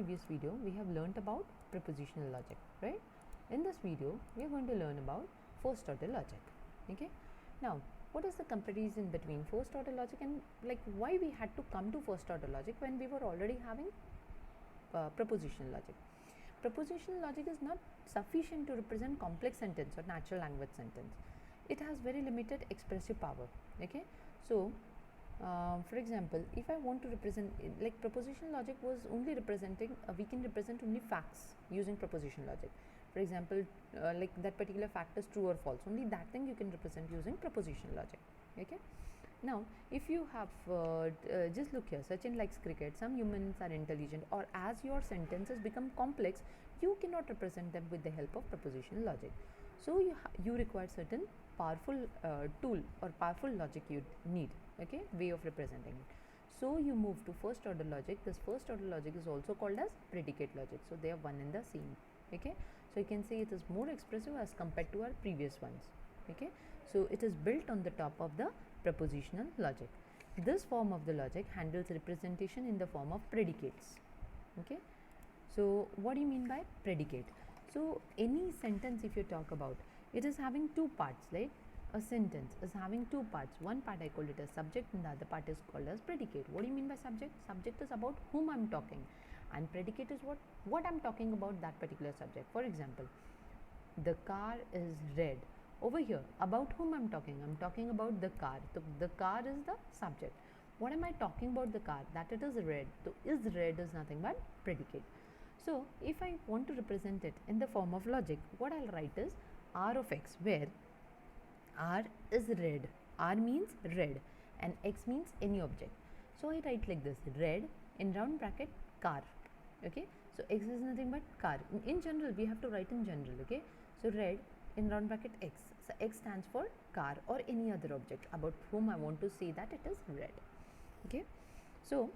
previous video we have learnt about propositional logic, right? In this video we are going to learn about first order logic. Okay, now what is the comparison between first order logic and like why we had to come to first order logic when we were already having propositional logic? Propositional logic is not sufficient to represent complex sentence or natural language sentence. It has very limited expressive power. Okay, so for example, if I want to represent, like propositional logic was only representing, we can represent only facts using propositional logic. For example, like that particular fact is true or false, only that thing you can represent using propositional logic. Okay, now if you have just look here, Sachin likes cricket, some humans are intelligent, or as your sentences become complex, you cannot represent them with the help of propositional logic. So you require certain powerful tool or powerful logic you need, okay, way of representing it. So you move to first order logic. This first order logic is also called as predicate logic, so they are one and the same. Okay, so you can see it is more expressive as compared to our previous ones. Okay, so it is built on the top of the propositional logic. This form of the logic handles representation in the form of predicates. Okay, so what do you mean by predicate? So any sentence, if you talk about, it is having two parts, like a sentence is having two parts. One part I call it as subject and the other part is called as predicate. What do you mean by subject? Subject is about whom I'm talking, and predicate is what I'm talking about, that particular subject. For example, the car is red. Over here, about whom I'm talking? I'm talking about the car. So the car is the subject. What am I talking about the car? That it is red. So is red is nothing but predicate. So if I want to represent it in the form of logic, what I'll write is R of x, where R is red. R means red and x means any object. So I write like this: red in round bracket car. Okay, so x is nothing but car. In general, we have to write in general. Okay, so red in round bracket x. So x stands for car or any other object about whom I want to say that it is red. Okay, so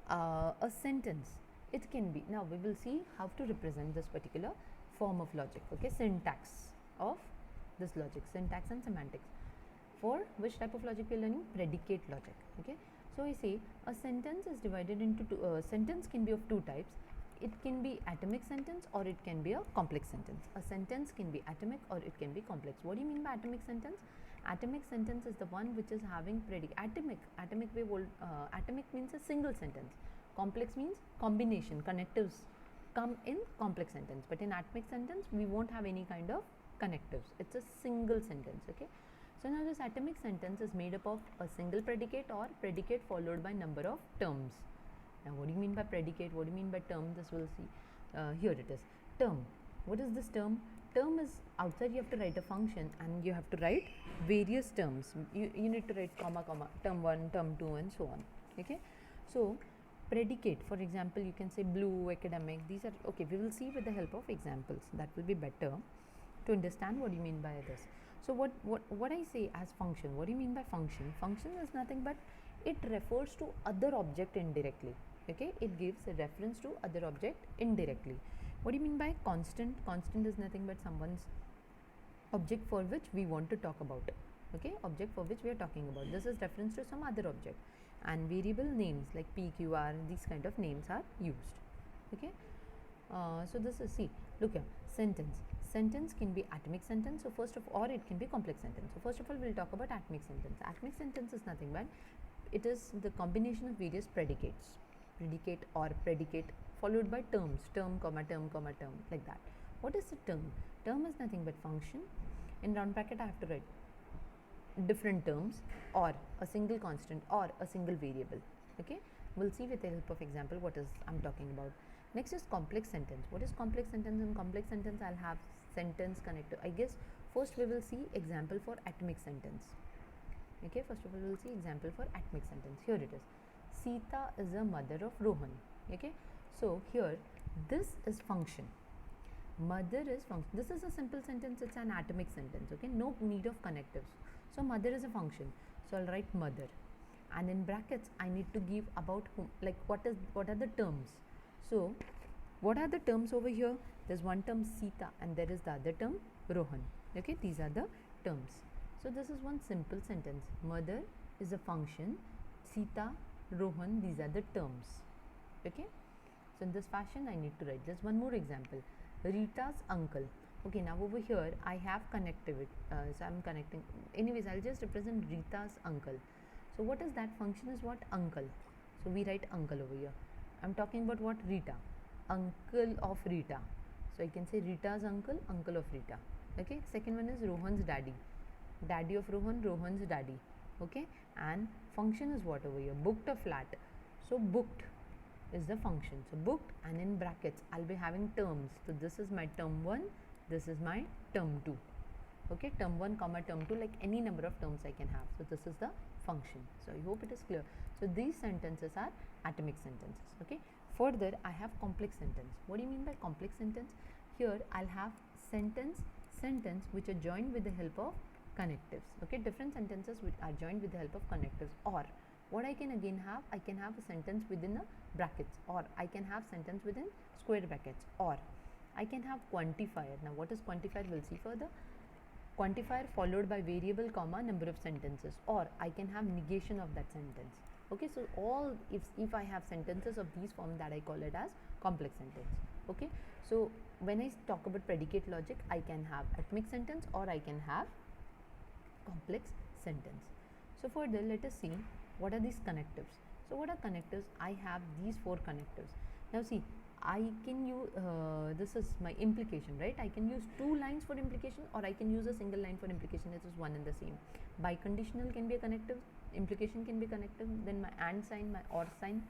a sentence, it can be, now we will see how to represent this particular form of logic. Okay, syntax of this logic, syntax and semantics. For which type of logic we are learning? Predicate logic. Okay, so I say a sentence is divided into two. Sentence can be of two types. It can be atomic sentence or it can be a complex sentence. A sentence can be atomic or it can be complex. What do you mean by atomic sentence? Atomic sentence is the one which is having atomic means a single sentence. Complex means combination, connectives come in complex sentence, but in atomic sentence we won't have any kind of connectives. It's a single sentence. Okay, so now this atomic sentence is made up of a single predicate or predicate followed by number of terms. Now what do you mean by predicate? What do you mean by term? This we'll see. Here it is. Term. What is this term? Term is outside you have to write a function and you have to write various terms. You need to write comma, term 1, term 2 and so on. Okay. So predicate, for example, you can say blue, academic. These are, okay, we will see with the help of examples. That will be better to understand what you mean by this. So what I say as function, what do you mean by function? Function is nothing but it refers to other object indirectly. Okay, it gives a reference to other object indirectly. What do you mean by constant? Constant is nothing but someone's object for which we want to talk about. Okay, object for which we are talking about. This is reference to some other object. And variable names like p, q, r, these kind of names are used. Okay, so this is, see, look here, sentence. Sentence can be atomic sentence, so first of all, or it can be complex sentence. So first of all, we'll talk about atomic sentence. Atomic sentence is nothing but it is the combination of various predicates, predicate or predicate followed by terms, term, comma, term, comma, term, like that. What is the term? Term is nothing but function. In round bracket, I have to write different terms or a single constant or a single variable. Okay, we'll see with the help of example what is I'm talking about. Next is complex sentence. What is complex sentence? In complex sentence, I'll have sentence connector. I guess first we will see example for atomic sentence. Okay, first of all we'll see example for atomic sentence. Here it is. Sita is a mother of Rohan. Okay, so here this is function. Mother is function. This is a simple sentence. It's an atomic sentence. Okay, no need of connectives. So mother is a function. So I'll write mother, and in brackets I need to give about whom, like what are the terms. So what are the terms over here? There's one term Sita and there is the other term Rohan. Okay, these are the terms. So this is one simple sentence. Mother is a function, Sita, Rohan, these are the terms. Okay, So in this fashion I need to write this. One more example, Rita's uncle. Okay, now over here I have connectivity, so I'm connecting. Anyways, I'll just represent Rita's uncle. So what is that function is what? Uncle. So we write uncle over here. I'm talking about what? Rita, uncle of Rita. So I can say Rita's uncle, uncle of Rita. Okay, second one is Rohan's daddy, daddy of Rohan, Rohan's daddy. Okay, and function is what over here? Booked a flat. So booked is the function. So booked, and in brackets I'll be having terms. So this is my term 1, this is my term 2. Okay, term 1 comma term 2, like any number of terms I can have. So this is the function. So I hope it is clear. So these sentences are atomic sentences. Okay, further I have complex sentence. What do you mean by complex sentence? Here I'll have sentence which are joined with the help of connectives. Okay, different sentences which are joined with the help of connectives. Or what I can again have, I can have a sentence within a brackets, or I can have sentence within square brackets, or I can have quantifier. Now what is quantifier? We'll see further. Quantifier followed by variable comma number of sentences, or I can have negation of that sentence. Okay, so all if I have sentences of these form, that I call it as complex sentence. Okay, so when I talk about predicate logic, I can have atomic sentence or I can have complex sentence. So further, let us see what are these connectives. So what are connectives? I have these 4 connectives. Now see, I can use this is my implication, right? I can use 2 lines for implication, or I can use a single line for implication. It is one and the same. Biconditional can be a connective, implication can be connective, then my and sign, my or sign.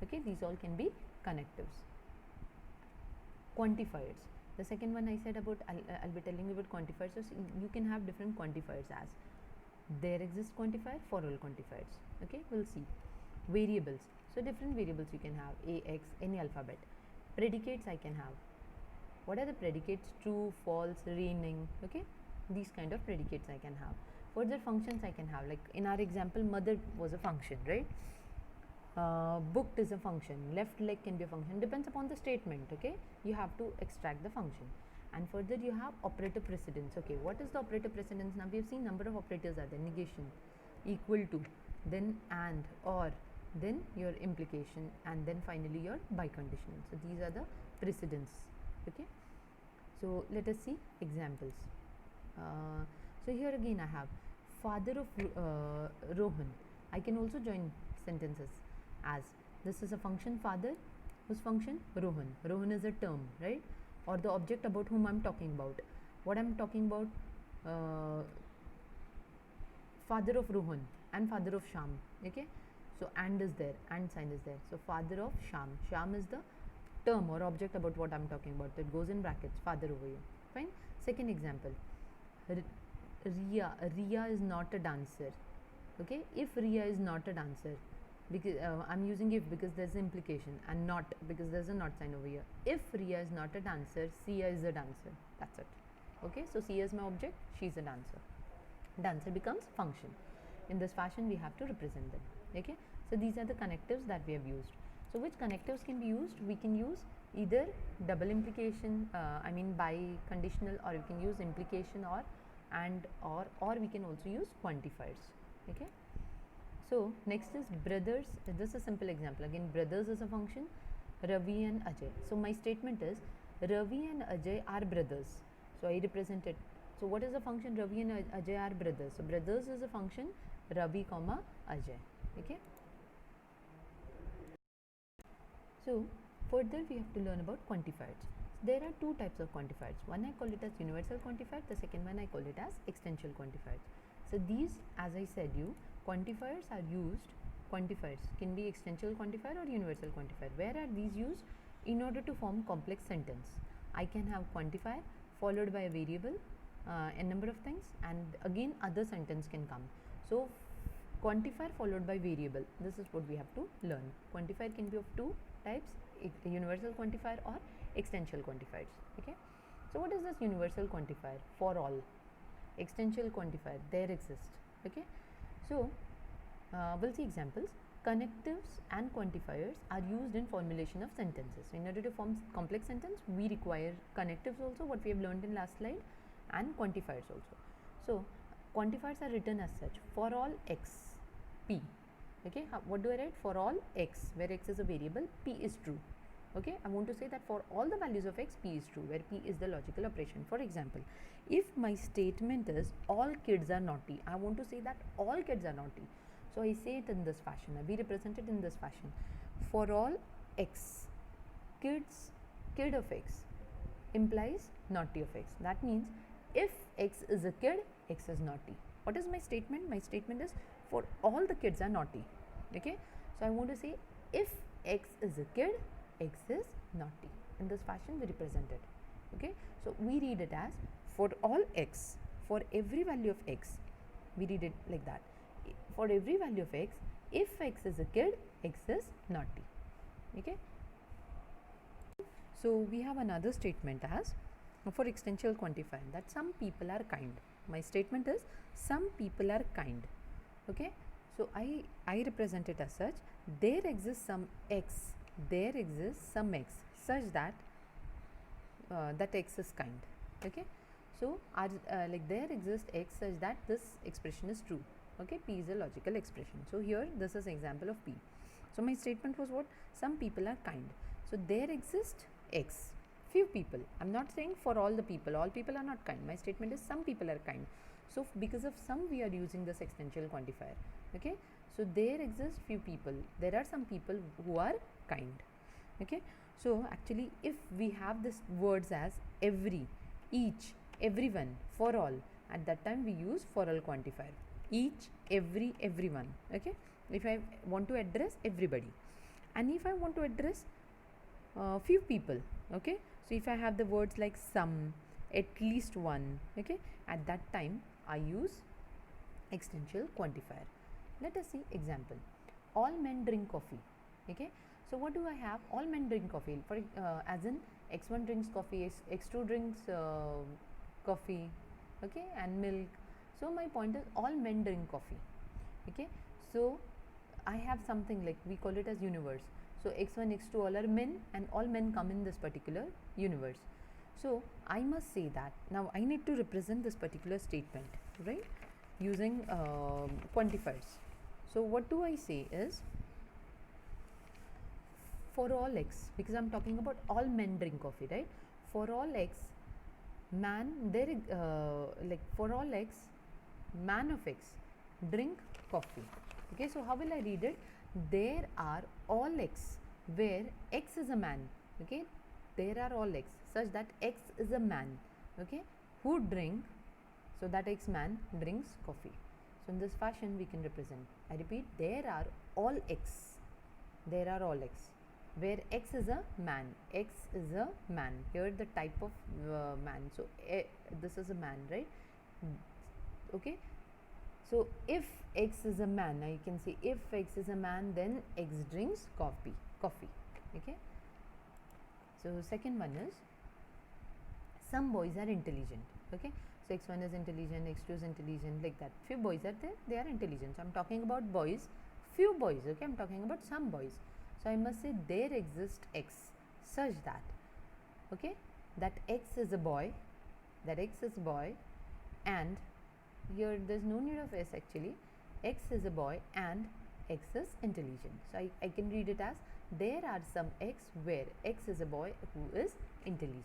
Okay, these all can be connectives. Quantifiers. The second one I said about, I'll be telling you about quantifiers. So you can have different quantifiers as there exists quantifier, for all quantifiers. Okay, we'll see. Variables. So different variables you can have, a, x, any alphabet. Predicates I can have. What are the predicates? True, false, raining. Okay, these kind of predicates I can have. Further functions I can have, like in our example, mother was a function, right? Booked is a function, left leg can be a function, depends upon the statement. Okay, you have to extract the function. And further you have operator precedence. Okay, what is the operator precedence? Now we have seen number of operators are there: negation, equal to, then and, or, then your implication, and then finally your biconditional. So these are the precedence. Okay, so let us see examples. So here again I have father of Rohan. I can also join sentences as this is a function father, whose function? Rohan. Rohan is a term, right? Or the object about whom I'm talking about. What I'm talking about? Father of Rohan and father of Sham. Okay, so and is there, and sign is there. So father of Sham. Sham is the term or object about what I'm talking about. That goes in brackets. Father over here. Fine. Second example. Riya. Riya is not a dancer. Okay, if Riya is not a dancer, because I'm using if because there's an implication, and not because there's a not sign over here. If Riya is not a dancer, Sia is a dancer. That's it. Okay, so Sia is my object, she's a dancer. Dancer becomes function. In this fashion, we have to represent them. Okay, so these are the connectives that we have used. So which connectives can be used? We can use either double implication, I mean biconditional, or we can use implication or and or we can also use quantifiers. Okay, so next is brothers. This is a simple example. Again, brothers is a function, Ravi and Ajay. So my statement is Ravi and Ajay are brothers. So I represent it. So what is the function? Ravi and Ajay are brothers. So brothers is a function, Ravi comma Ajay. Okay, so further we have to learn about quantifiers. There are 2 types of quantifiers. One I call it as universal quantifier, the second one I call it as extensional quantifiers. So these, as I said you, quantifiers are used, quantifiers can be extensional quantifier or universal quantifier. Where are these used? In order to form complex sentence. I can have quantifier followed by a variable, a number of things, and again other sentence can come. So quantifier followed by variable, this is what we have to learn. Quantifier can be of 2 types, universal quantifier or extensional quantifiers. Okay, so what is this universal quantifier? For all. Extensional quantifier, there exists. Okay, so we'll see examples. Connectives and quantifiers are used in formulation of sentences. So in order to form complex sentence, we require connectives also, what we have learned in last slide, and quantifiers also. So quantifiers are written as such: for all x, p. Okay, what do I write? For all x, where x is a variable, p is true. Okay, I want to say that for all the values of x, p is true, where p is the logical operation. For example, if my statement is all kids are naughty, I want to say that all kids are naughty. So I say it in this fashion, we represent it in this fashion. For all x, kid of x implies naughty of x. That means if x is a kid, x is naughty. What is my statement? My statement is for all the kids are naughty. Okay, so I want to say if x is a kid, x is naughty. In this fashion we represent it. Okay, so we read it as for all x, for every value of x, we read it like that. For every value of x, if x is a kid, x is naughty. Okay, so we have another statement as for extensional quantifier, that some people are kind. My statement is some people are kind. Okay, so I represent it as such, there exists some x, there exists some x such that that x is kind. Okay, so like there exists x such that this expression is true. Okay, p is a logical expression. So here this is example of p. So my statement was what? Some people are kind. So there exists x, few people. I'm not saying for all the people, all people are not kind. My statement is some people are kind. So because of some, we are using this extensional quantifier. Okay, so there exists few people, there are some people who are kind. Okay, so actually if we have this words as every, each, everyone, for all, at that time we use for all quantifier, each, every, everyone. Okay, if I want to address everybody, and if I want to address few people. Okay, so if I have the words like some, at least one, okay, at that time I use extensional quantifier. Let us see example. All men drink coffee. Okay, so what do I have? All men drink coffee. For as in x1 drinks coffee, x2 drinks coffee, okay, and milk. So my point is all men drink coffee. Okay, so I have something like, we call it as universe. So x1, x2 all are men, and all men come in this particular universe. So I must say that now I need to represent this particular statement, right, using quantifiers. So what do I say is for all x, because I'm talking about all men drink coffee, right? For all x, man, there like for all x, man of x drink coffee. Okay, so how will I read it? There are all x where x is a man. Okay, there are all x such that x is a man. Okay, who drink, so that x man drinks coffee. So in this fashion we can represent. I repeat, there are all x, there are all x where x is a man, x is a man. Here the type of man, so this is a man, right? Okay, so if x is a man, now you can say if x is a man, then x drinks coffee. Okay, so second one is some boys are intelligent. Okay, so x1 is intelligent, x2 is intelligent, like that. Few boys are there, they are intelligent. So I'm talking about boys, few boys. Okay, I'm talking about some boys. So I must say there exists x such that, okay, that x is a boy, that x is a boy, and here there's no need of s actually, x is a boy and x is intelligent. So I can read it as there are some x where x is a boy who is intelligent.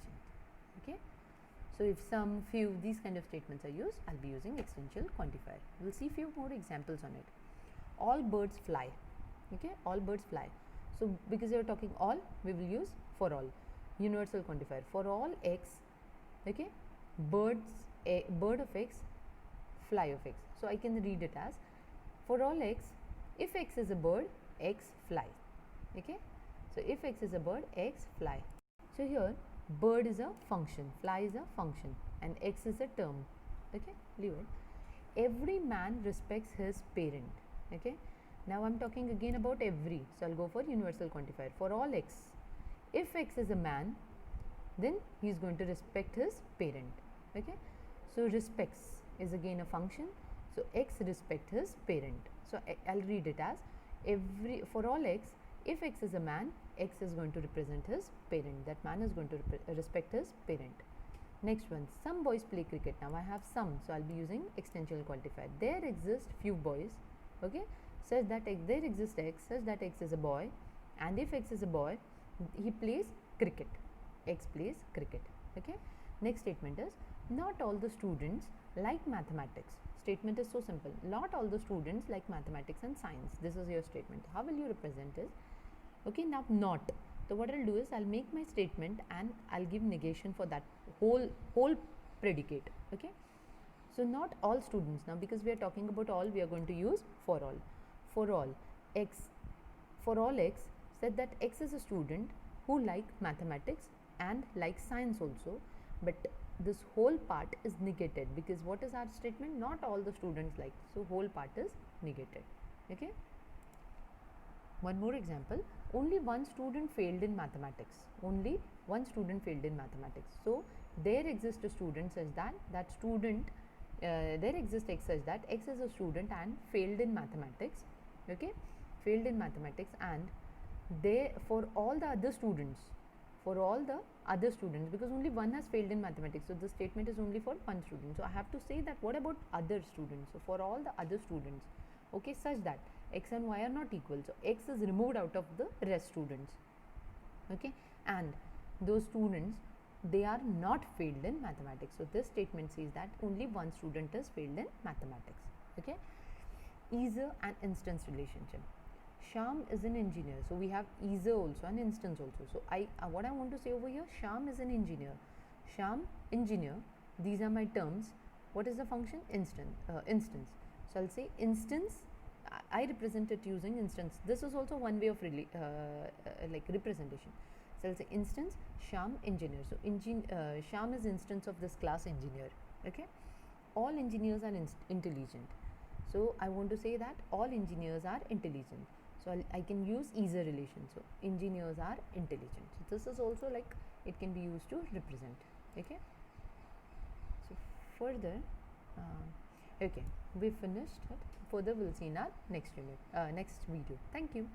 Okay, so if some, few, these kind of statements are used, I'll be using extensional quantifier. We'll see few more examples on it. All birds fly. Okay, all birds fly. So because you're talking all, we will use for all, universal quantifier. For all x, okay, birds, bird of x, fly of x. So I can read it as for all x, if x is a bird, x fly. Okay, so if x is a bird, x fly. So here bird is a function, fly is a function, and x is a term. Okay, leave it. Every man respects his parent. Okay, now I'm talking again about every, so I'll go for universal quantifier. For all x, if x is a man, then he is going to respect his parent. Okay, so respects is again a function, so x respect his parent. So I'll read it as every, for all x, if x is a man, x is going to represent his parent, that man is going to respect his parent. Next one, some boys play cricket. Now I have some, so I'll be using extensional quantifier. There exist few boys, okay, such that there exists x such that x is a boy, and if x is a boy, he plays cricket. X plays cricket. Okay. Next statement is, not all the students like mathematics. Statement is so simple. Not all the students like mathematics and science. This is your statement. How will you represent it? Okay, now not. So what I'll do is I'll make my statement and I'll give negation for that whole predicate. Okay. So not all students. Now because we are talking about all, we are going to use for all. For all X, for all X, said that X is a student who like mathematics and like science also, but this whole part is negated because what is our statement? Not all the students like, so whole part is negated. Okay. One more example, only one student failed in mathematics. Only one student failed in mathematics. So there exists a student such that student, there exists X such that X is a student and failed in mathematics. Okay, failed in mathematics, and they, for all the other students, because only one has failed in mathematics, so the statement is only for one student. So I have to say that what about other students? So for all the other students, okay, such that X and Y are not equal, so X is removed out of the rest students. Okay, and those students, they are not failed in mathematics. So this statement says that only one student is failed in mathematics. Okay, either and instance relationship. Shyam is an engineer, so we have either also and instance also. So what I want to say over here, Shyam is an engineer. Shyam, engineer. These are my terms. What is the function? Instance. So I'll say instance. I represent it using instance. This is also one way of like representation. So I'll say instance Shyam, engineer. So Shyam is instance of this class engineer. Okay. All engineers are intelligent. So I want to say that all engineers are intelligent. So I can use either relation. So engineers are intelligent. So this is also like it can be used to represent. Okay. So further, okay, we finished it. Further we'll see in our next unit, next video. Thank you.